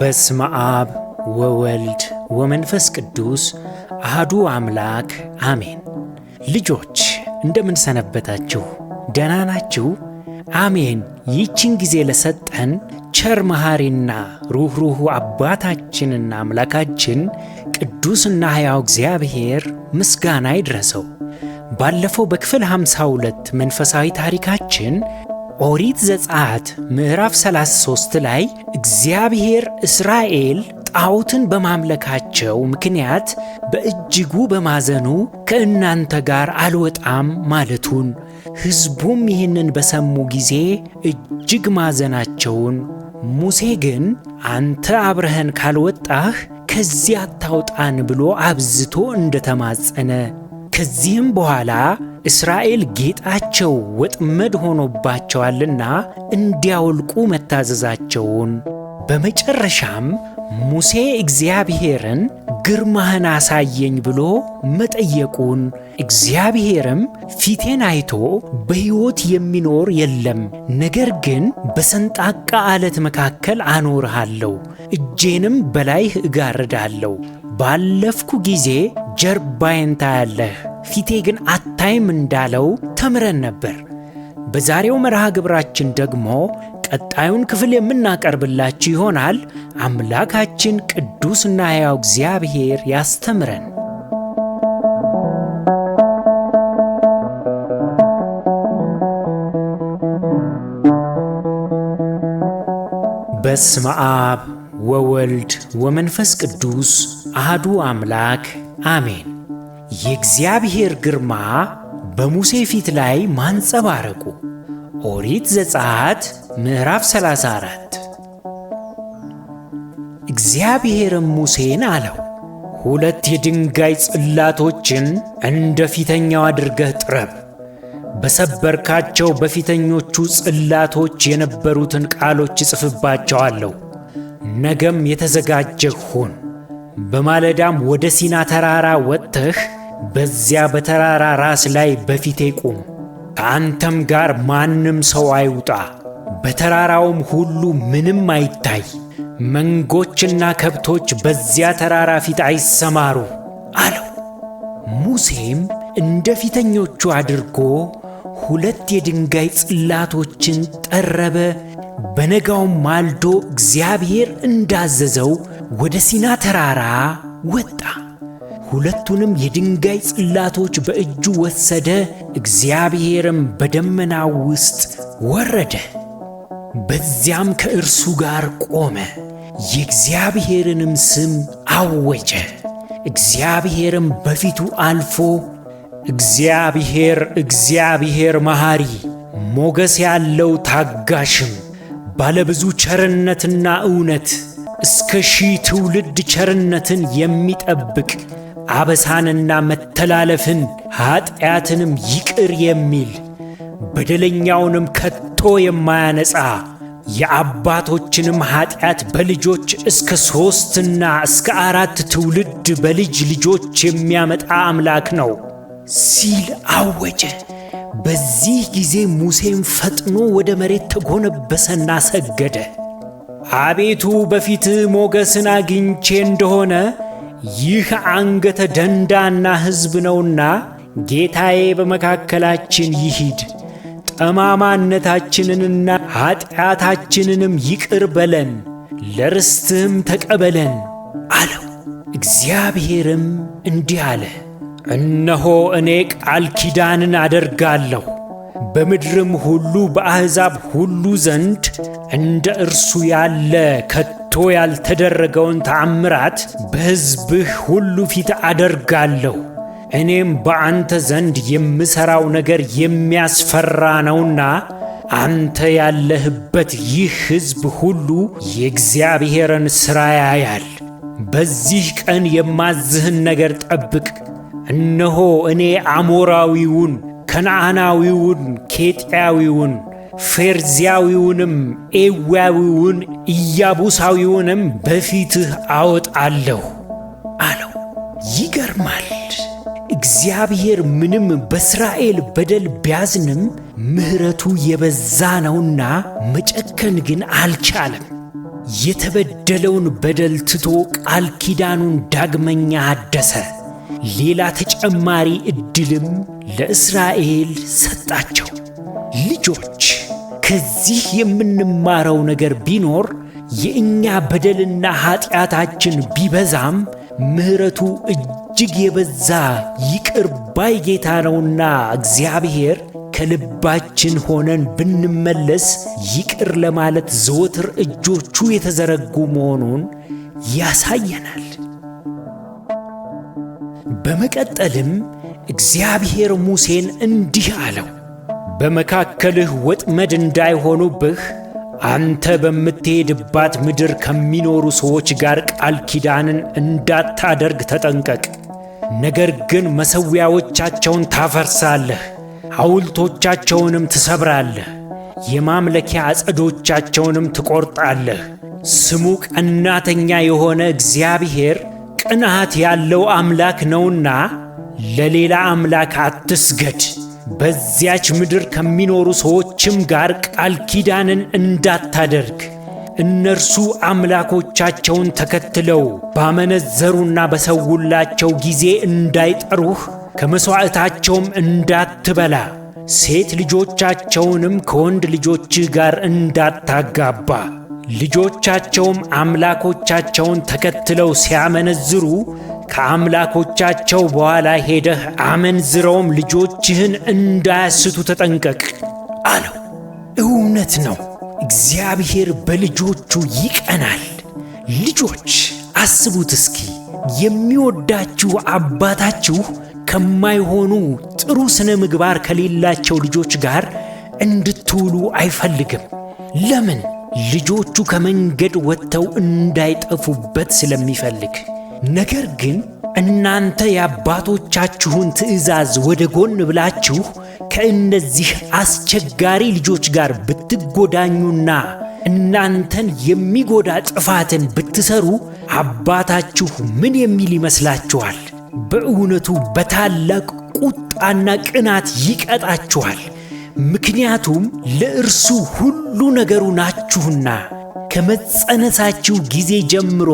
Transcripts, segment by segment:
በስመ አብ ወወልድ ወመንፈስ ቅዱስ አሐዱ አምላክ አሜን። ልጆች እንደምን ሰነበታችሁ? ደህና ናችሁ? አሜን። ይህችን ጊዜ ለሰጠን ቸር መሐሪና ሩኅሩኅ አባታችንና አምላካችን ቅዱስና ሕያው እግዚአብሔር ምስጋና ይድረሰው። ባለፈው በክፍል 52 መንፈሳዊ ታሪካችን ኦሪት ዘጸአት ምዕራፍ 33 ላይ እግዚአብሔር እስራኤል ጣዖትን በማምለካቸው ምክንያት በእጅጉ በማዘኑ ከእናንተ ጋር አልወጣም ማለቱን፣ ሕዝቡም ይህንን በሰሙ ጊዜ እጅግ ማዘናቸውን፣ ሙሴ ግን አንተ አብረኸን ካልወጣህ ከዚህ አታውጣን ብሎ አብዝቶ እንደተማጸነ፣ ከዚህም በኋላ እስራኤል ጌጣቸው ወጥመድ ሆኖባቸዋልና እንዲያወልቁ መታዘዛቸውን፣ በመጨረሻም ሙሴ እግዚአብሔርን ግርማህን አሳየኝ ብሎ መጠየቁን፣ እግዚአብሔርም ፊቴን አይቶ በሕይወት የሚኖር የለም፣ ነገር ግን በሰንጣቃ ዓለት መካከል አኖርሃለሁ፣ እጄንም በላይህ እጋርዳለሁ፣ ባለፍኩ ጊዜ ጀርባዬን ታያለህ፣ ፊቴ ግን አታይም እንዳለው ተምረን ነበር። በዛሬው መርሃ ግብራችን ደግሞ ቀጣዩን ክፍል የምናቀርብላችሁ ይሆናል። አምላካችን ቅዱስና ሕያው እግዚአብሔር ያስተምረን። በስመ አብ ወወልድ ወመንፈስ ቅዱስ አሐዱ አምላክ አሜን። የእግዚአብሔር ግርማ በሙሴ ፊት ላይ ማንጸባረቁ። ኦሪት ዘጸአት ምዕራፍ 34። እግዚአብሔርም ሙሴን አለው፣ 2 የድንጋይ ጽላቶችን እንደ ፊተኛው አድርገህ ጥረብ፣ በሰበርካቸው በፊተኞቹ ጽላቶች የነበሩትን ቃሎች እጽፍባቸዋለሁ። ነገም የተዘጋጀህ ሁን። በማለዳም ወደ ሲና ተራራ ወጥተህ በዚያ በተራራ ራስ ላይ በፊቴ ቁም። ከአንተም ጋር ማንም ሰው አይውጣ፣ በተራራውም ሁሉ ምንም አይታይ። መንጎችና ከብቶች በዚያ ተራራ ፊት አይሰማሩ አለው። ሙሴም እንደ ፊተኞቹ አድርጎ 2 የድንጋይ ጽላቶችን ጠረበ። በነጋውም ማልዶ እግዚአብሔር እንዳዘዘው ወደ ሲና ተራራ ወጣ። 2ቱንም የድንጋይ ጽላቶች በእጁ ወሰደ። እግዚአብሔርም በደመናው ውስጥ ወረደ፣ በዚያም ከእርሱ ጋር ቆመ፣ የእግዚአብሔርንም ስም አወጀ። እግዚአብሔርም በፊቱ አልፎ እግዚአብሔር መሐሪ፣ ሞገስ ያለው ታጋሽም፣ ባለብዙ ቸርነትና እውነት፣ እስከ 1000 ትውልድ ቸርነትን የሚጠብቅ፣ አበሳንና መተላለፍን ኀጢአትንም ይቅር የሚል፣ በደለኛውንም ከቶ የማያነጻ፣ የአባቶችንም ኀጢአት በልጆች እስከ 3ና እስከ 4 ትውልድ በልጅ ልጆች የሚያመጣ አምላክ ነው ሲል አወጀ። በዚህ ጊዜ ሙሴም ፈጥኖ ወደ መሬት ተጎነበሰና ሰገደ። አቤቱ በፊትህ ሞገስን አግኝቼ እንደሆነ ይህ አንገተ ደንዳና ሕዝብ ነውና ጌታዬ በመካከላችን ይሂድ፣ ጠማማነታችንንና ኀጢአታችንንም ይቅር በለን፣ ለርስትህም ተቀበለን አለው። እግዚአብሔርም እንዲህ አለ፣ እነሆ እኔ ቃል ኪዳንን አደርጋለሁ በምድርም ሁሉ በአሕዛብ ሁሉ ዘንድ እንደ እርሱ ያለ ከቶ ያልተደረገውን ተአምራት በሕዝብህ ሁሉ ፊት አደርጋለሁ። እኔም በአንተ ዘንድ የምሠራው ነገር የሚያስፈራ ነውና አንተ ያለህበት ይህ ሕዝብ ሁሉ የእግዚአብሔርን ሥራ ያያል። በዚህ ቀን የማዝህን ነገር ጠብቅ። እነሆ እኔ አሞራዊውን፣ ከነዓናዊውን፣ ኬጢያዊውን፣ ፌርዚያዊውንም፣ ኤዊያዊውን፣ ኢያቡሳዊውንም በፊትህ አወጣለሁ አለው። ይገርማል። እግዚአብሔር ምንም በእስራኤል በደል ቢያዝንም ምሕረቱ የበዛ ነውና መጨከን ግን አልቻለም። የተበደለውን በደል ትቶ ቃል ኪዳኑን ዳግመኛ አደሰ። ሌላ ተጨማሪ ዕድልም ለእስራኤል ሰጣቸው። ልጆች፣ ከዚህ የምንማረው ነገር ቢኖር የእኛ በደልና ኃጢአታችን ቢበዛም ምሕረቱ እጅግ የበዛ ይቅር ባይ ጌታ ነውና እግዚአብሔር ከልባችን ሆነን ብንመለስ ይቅር ለማለት ዘወትር እጆቹ የተዘረጉ መሆኑን ያሳየናል። በመቀጠልም እግዚአብሔር ሙሴን እንዲህ አለው፣ በመካከልህ ወጥመድ እንዳይሆኑብህ አንተ በምትሄድባት ምድር ከሚኖሩ ሰዎች ጋር ቃል ኪዳንን እንዳታደርግ ተጠንቀቅ። ነገር ግን መሠዊያዎቻቸውን ታፈርሳለህ፣ ሐውልቶቻቸውንም ትሰብራለህ፣ የማምለኪያ ዐፀዶቻቸውንም ትቈርጣለህ። ስሙ ቀናተኛ የሆነ እግዚአብሔር ቅንዓት ያለው አምላክ ነውና ለሌላ አምላክ አትስገድ። በዚያች ምድር ከሚኖሩ ሰዎችም ጋር ቃል ኪዳንን እንዳታደርግ። እነርሱ አምላኮቻቸውን ተከትለው ባመነዘሩና በሰውላቸው ጊዜ እንዳይጠሩህ፣ ከመሥዋዕታቸውም እንዳትበላ፣ ሴት ልጆቻቸውንም ከወንድ ልጆችህ ጋር እንዳታጋባ። ልጆቻቸውም አምላኮቻቸውን ተከትለው ሲያመነዝሩ ከአምላኮቻቸው በኋላ ሄደህ አመንዝረውም ልጆችህን እንዳያስቱ ተጠንቀቅ አለው። እውነት ነው፣ እግዚአብሔር በልጆቹ ይቀናል። ልጆች አስቡት እስኪ፣ የሚወዳችሁ አባታችሁ ከማይሆኑ ጥሩ ስነ ምግባር ከሌላቸው ልጆች ጋር እንድትውሉ አይፈልግም። ለምን? ልጆቹ ከመንገድ ወጥተው እንዳይጠፉበት ስለሚፈልግ። ነገር ግን እናንተ የአባቶቻችሁን ትእዛዝ ወደ ጎን ብላችሁ ከእነዚህ አስቸጋሪ ልጆች ጋር ብትጎዳኙና እናንተን የሚጎዳ ጥፋትን ብትሰሩ አባታችሁ ምን የሚል ይመስላችኋል? በእውነቱ በታላቅ ቁጣና ቅናት ይቀጣችኋል። ምክንያቱም ለእርሱ ሁሉ ነገሩ ናችሁና። ከመጸነሳችሁ ጊዜ ጀምሮ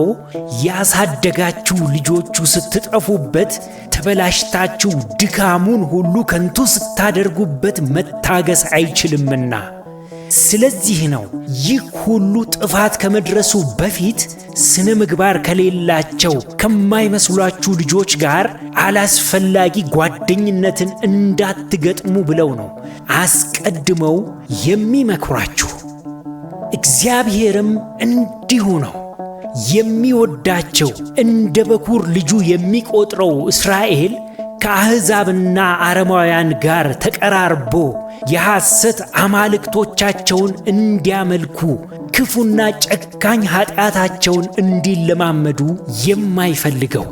ያሳደጋችሁ ልጆቹ ስትጠፉበት ተበላሽታችሁ ድካሙን ሁሉ ከንቱ ስታደርጉበት መታገስ አይችልምና። ስለዚህ ነው ይህ ሁሉ ጥፋት ከመድረሱ በፊት ስነ ምግባር ከሌላቸው ከማይመስሏችሁ ልጆች ጋር አላስፈላጊ ጓደኝነትን እንዳትገጥሙ ብለው ነው አስቀድመው የሚመክሯችሁ። እግዚአብሔርም እንዲሁ ነው። የሚወዳቸው እንደ በኩር ልጁ የሚቆጥረው እስራኤል ከአሕዛብና አረማውያን ጋር ተቀራርቦ የሐሰት አማልክቶቻቸውን እንዲያመልኩ ክፉና ጨካኝ ኃጢአታቸውን እንዲለማመዱ የማይፈልገው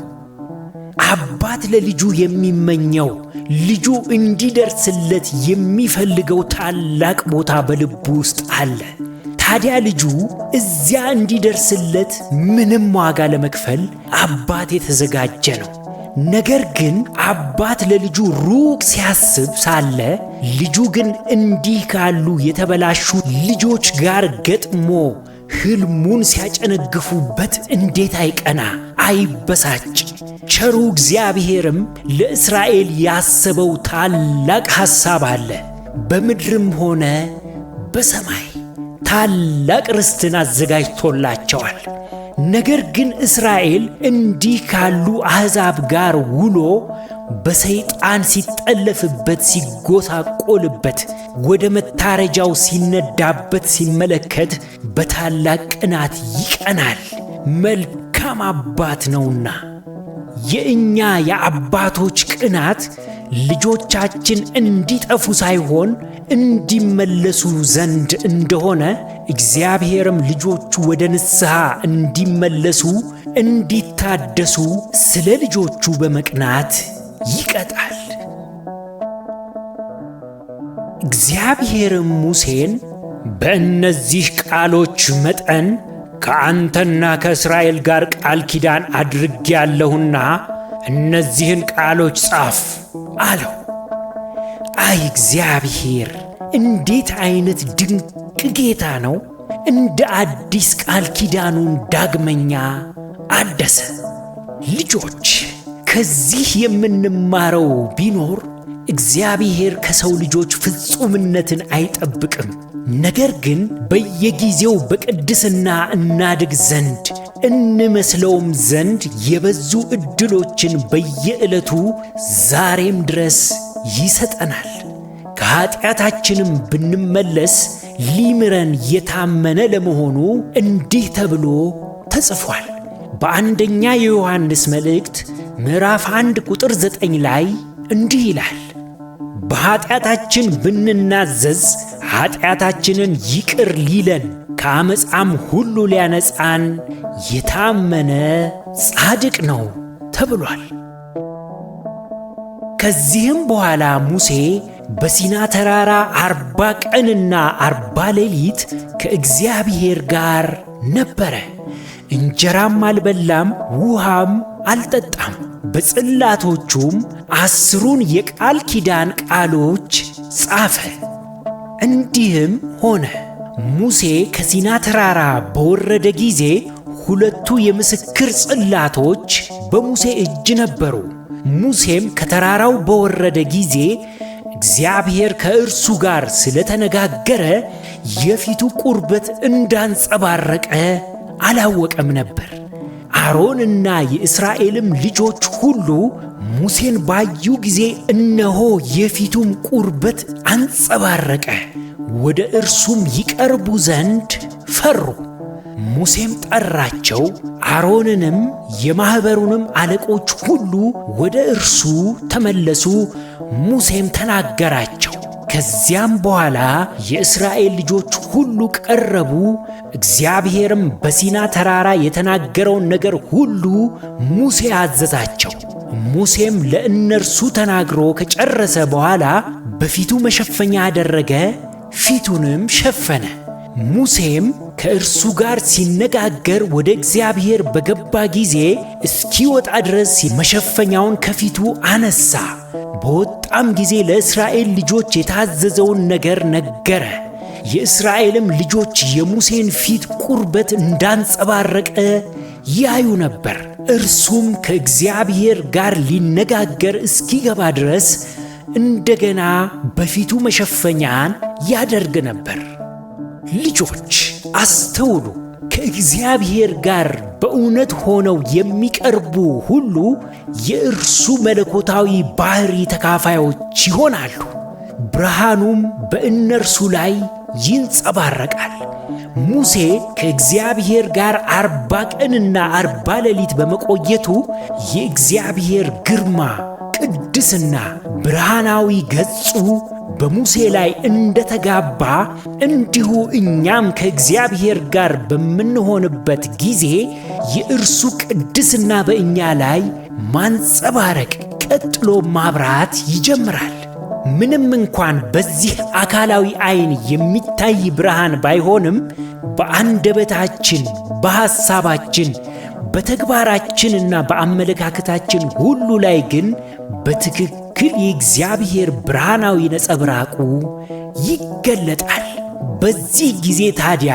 አባት ለልጁ የሚመኘው ልጁ እንዲደርስለት የሚፈልገው ታላቅ ቦታ በልቡ ውስጥ አለ። ታዲያ ልጁ እዚያ እንዲደርስለት ምንም ዋጋ ለመክፈል አባት የተዘጋጀ ነው። ነገር ግን አባት ለልጁ ሩቅ ሲያስብ ሳለ ልጁ ግን እንዲህ ካሉ የተበላሹ ልጆች ጋር ገጥሞ ሕልሙን ሲያጨነግፉበት እንዴት አይቀና፣ አይበሳጭ? ቸሩ እግዚአብሔርም ለእስራኤል ያሰበው ታላቅ ሐሳብ አለ። በምድርም ሆነ በሰማይ ታላቅ ርስትን አዘጋጅቶላቸዋል። ነገር ግን እስራኤል እንዲህ ካሉ አሕዛብ ጋር ውሎ በሰይጣን ሲጠለፍበት፣ ሲጎሳቆልበት፣ ወደ መታረጃው ሲነዳበት ሲመለከት በታላቅ ቅናት ይቀናል። መልካም አባት ነውና። የእኛ የአባቶች ቅናት ልጆቻችን እንዲጠፉ ሳይሆን እንዲመለሱ ዘንድ እንደሆነ እግዚአብሔርም ልጆቹ ወደ ንስሐ እንዲመለሱ እንዲታደሱ ስለ ልጆቹ በመቅናት ይቀጣል። እግዚአብሔርም ሙሴን በእነዚህ ቃሎች መጠን ከአንተና ከእስራኤል ጋር ቃል ኪዳን አድርጌአለሁና እነዚህን ቃሎች ጻፍ አለው። አይ እግዚአብሔር እንዴት አይነት ድንቅ ጌታ ነው! እንደ አዲስ ቃል ኪዳኑን ዳግመኛ አደሰ። ልጆች ከዚህ የምንማረው ቢኖር እግዚአብሔር ከሰው ልጆች ፍጹምነትን አይጠብቅም። ነገር ግን በየጊዜው በቅድስና እናድግ ዘንድ እንመስለውም ዘንድ የበዙ ዕድሎችን በየዕለቱ ዛሬም ድረስ ይሰጠናል። ከኀጢአታችንም ብንመለስ ሊምረን የታመነ ለመሆኑ እንዲህ ተብሎ ተጽፏል። በአንደኛ የዮሐንስ መልእክት ምዕራፍ 1 ቁጥር 9 ላይ እንዲህ ይላል፣ በኀጢአታችን ብንናዘዝ ኀጢአታችንን ይቅር ሊለን ከአመፃም ሁሉ ሊያነጻን የታመነ ጻድቅ ነው ተብሏል። ከዚህም በኋላ ሙሴ በሲና ተራራ 40 ቀንና 40 ሌሊት ከእግዚአብሔር ጋር ነበረ። እንጀራም አልበላም፣ ውሃም አልጠጣም። በጽላቶቹም 10ን የቃል ኪዳን ቃሎች ጻፈ። እንዲህም ሆነ፣ ሙሴ ከሲና ተራራ በወረደ ጊዜ 2ቱ የምስክር ጽላቶች በሙሴ እጅ ነበሩ። ሙሴም ከተራራው በወረደ ጊዜ እግዚአብሔር ከእርሱ ጋር ስለተነጋገረ የፊቱ ቁርበት እንዳንጸባረቀ አላወቀም ነበር። አሮንና የእስራኤልም ልጆች ሁሉ ሙሴን ባዩ ጊዜ እነሆ የፊቱም ቁርበት አንጸባረቀ፣ ወደ እርሱም ይቀርቡ ዘንድ ፈሩ። ሙሴም ጠራቸው፣ አሮንንም የማኅበሩንም አለቆች ሁሉ ወደ እርሱ ተመለሱ። ሙሴም ተናገራቸው። ከዚያም በኋላ የእስራኤል ልጆች ሁሉ ቀረቡ። እግዚአብሔርም በሲና ተራራ የተናገረውን ነገር ሁሉ ሙሴ አዘዛቸው። ሙሴም ለእነርሱ ተናግሮ ከጨረሰ በኋላ በፊቱ መሸፈኛ አደረገ፣ ፊቱንም ሸፈነ። ሙሴም ከእርሱ ጋር ሲነጋገር ወደ እግዚአብሔር በገባ ጊዜ እስኪወጣ ድረስ መሸፈኛውን ከፊቱ አነሳ። በወጣም ጊዜ ለእስራኤል ልጆች የታዘዘውን ነገር ነገረ። የእስራኤልም ልጆች የሙሴን ፊት ቁርበት እንዳንጸባረቀ ያዩ ነበር። እርሱም ከእግዚአብሔር ጋር ሊነጋገር እስኪገባ ድረስ እንደገና በፊቱ መሸፈኛን ያደርግ ነበር። ልጆች አስተውሉ። ከእግዚአብሔር ጋር በእውነት ሆነው የሚቀርቡ ሁሉ የእርሱ መለኮታዊ ባሕሪ ተካፋዮች ይሆናሉ። ብርሃኑም በእነርሱ ላይ ይንጸባረቃል። ሙሴ ከእግዚአብሔር ጋር 40 ቀንና 40 ሌሊት በመቆየቱ የእግዚአብሔር ግርማ፣ ቅድስና፣ ብርሃናዊ ገጹ በሙሴ ላይ እንደተጋባ እንዲሁ እኛም ከእግዚአብሔር ጋር በምንሆንበት ጊዜ የእርሱ ቅድስና በእኛ ላይ ማንጸባረቅ ቀጥሎ ማብራት ይጀምራል። ምንም እንኳን በዚህ አካላዊ ዓይን የሚታይ ብርሃን ባይሆንም በአንደበታችን፣ በሐሳባችን፣ በተግባራችንና በአመለካከታችን ሁሉ ላይ ግን በትክክል የእግዚአብሔር ብርሃናዊ ነጸብራቁ ይገለጣል። በዚህ ጊዜ ታዲያ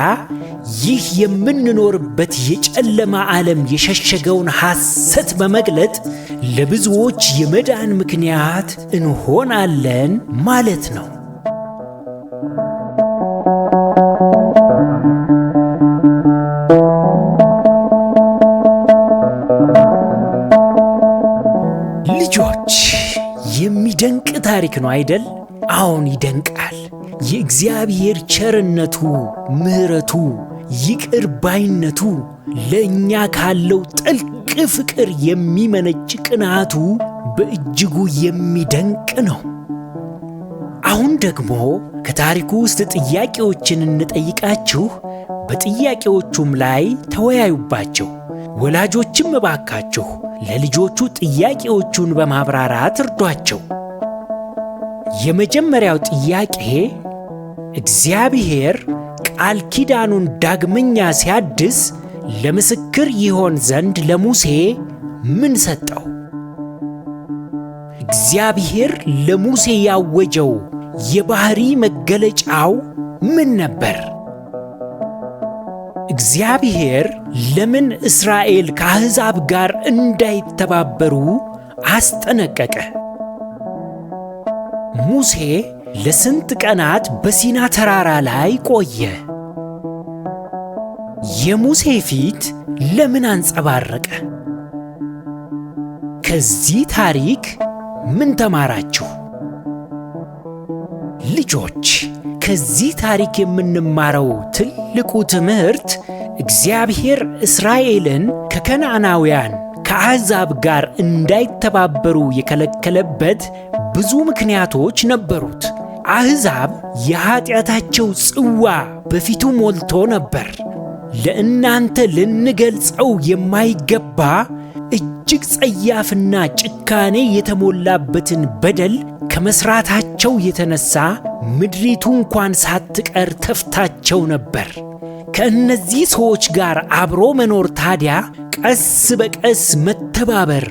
ይህ የምንኖርበት የጨለማ ዓለም የሸሸገውን ሐሰት በመግለጥ ለብዙዎች የመዳን ምክንያት እንሆናለን ማለት ነው። ልጆች የሚደንቅ ታሪክ ነው አይደል? አዎን ይደንቃል። የእግዚአብሔር ቸርነቱ፣ ምሕረቱ፣ ይቅር ባይነቱ ለእኛ ካለው ጥልቅ ፍቅር የሚመነጭ ቅናቱ በእጅጉ የሚደንቅ ነው። አሁን ደግሞ ከታሪኩ ውስጥ ጥያቄዎችን እንጠይቃችሁ፣ በጥያቄዎቹም ላይ ተወያዩባቸው። ወላጆችም እባካችሁ ለልጆቹ ጥያቄዎቹን በማብራራት እርዷቸው። የመጀመሪያው ጥያቄ እግዚአብሔር ቃል ኪዳኑን ዳግመኛ ሲያድስ ለምስክር ይሆን ዘንድ ለሙሴ ምን ሰጠው? እግዚአብሔር ለሙሴ ያወጀው የባህሪ መገለጫው ምን ነበር? እግዚአብሔር ለምን እስራኤል ከአሕዛብ ጋር እንዳይተባበሩ አስጠነቀቀ? ሙሴ ለስንት ቀናት በሲና ተራራ ላይ ቆየ? የሙሴ ፊት ለምን አንጸባረቀ? ከዚህ ታሪክ ምን ተማራችሁ? ልጆች፣ ከዚህ ታሪክ የምንማረው ትልቁ ትምህርት እግዚአብሔር እስራኤልን ከከነዓናውያን ከአሕዛብ ጋር እንዳይተባበሩ የከለከለበት ብዙ ምክንያቶች ነበሩት። አሕዛብ የኀጢአታቸው ጽዋ በፊቱ ሞልቶ ነበር። ለእናንተ ልንገልጸው የማይገባ እጅግ ጸያፍና ጭካኔ የተሞላበትን በደል ከመሥራታቸው የተነሣ ምድሪቱ እንኳን ሳትቀር ተፍታቸው ነበር። ከእነዚህ ሰዎች ጋር አብሮ መኖር ታዲያ ቀስ በቀስ መተባበር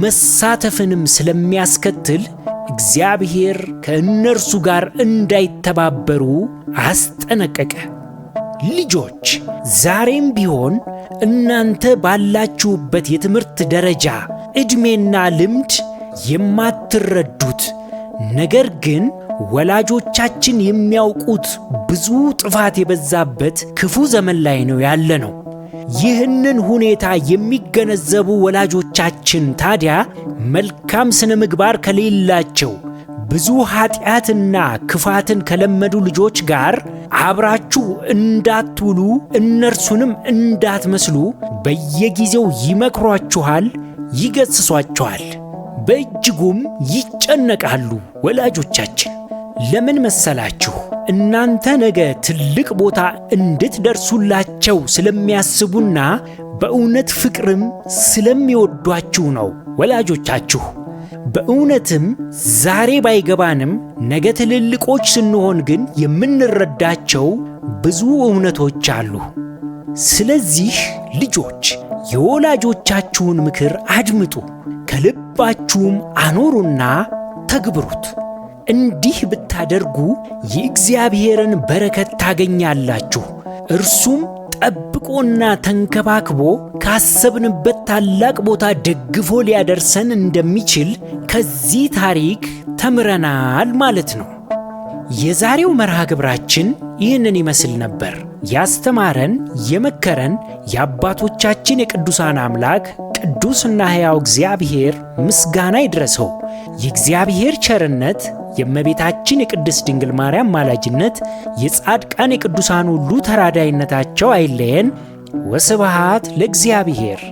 መሳተፍንም ስለሚያስከትል እግዚአብሔር ከእነርሱ ጋር እንዳይተባበሩ አስጠነቀቀ። ልጆች፣ ዛሬም ቢሆን እናንተ ባላችሁበት የትምህርት ደረጃ ዕድሜና ልምድ የማትረዱት ነገር ግን ወላጆቻችን የሚያውቁት ብዙ ጥፋት የበዛበት ክፉ ዘመን ላይ ነው ያለነው። ይህንን ሁኔታ የሚገነዘቡ ወላጆቻችን ታዲያ መልካም ስነ ምግባር ከሌላቸው ብዙ ኀጢአትና ክፋትን ከለመዱ ልጆች ጋር አብራችሁ እንዳትውሉ እነርሱንም እንዳትመስሉ በየጊዜው ይመክሯችኋል፣ ይገስጿችኋል፣ በእጅጉም ይጨነቃሉ። ወላጆቻችን ለምን መሰላችሁ? እናንተ ነገ ትልቅ ቦታ እንድትደርሱላቸው ስለሚያስቡና በእውነት ፍቅርም ስለሚወዷችሁ ነው። ወላጆቻችሁ በእውነትም ዛሬ ባይገባንም ነገ ትልልቆች ስንሆን ግን የምንረዳቸው ብዙ እውነቶች አሉ። ስለዚህ ልጆች የወላጆቻችሁን ምክር አድምጡ፣ ከልባችሁም አኖሩና ተግብሩት። እንዲህ ብታደርጉ የእግዚአብሔርን በረከት ታገኛላችሁ። እርሱም ጠብቆና ተንከባክቦ ካሰብንበት ታላቅ ቦታ ደግፎ ሊያደርሰን እንደሚችል ከዚህ ታሪክ ተምረናል ማለት ነው። የዛሬው መርሃ ግብራችን ይህንን ይመስል ነበር። ያስተማረን የመከረን የአባቶቻችን የቅዱሳን አምላክ ቅዱስና ሕያው እግዚአብሔር ምስጋና ይድረሰው። የእግዚአብሔር ቸርነት፣ የእመቤታችን የቅድስት ድንግል ማርያም ማላጅነት፣ የጻድቃን የቅዱሳን ሁሉ ተራዳይነታቸው አይለየን። ወስብሐት ለእግዚአብሔር።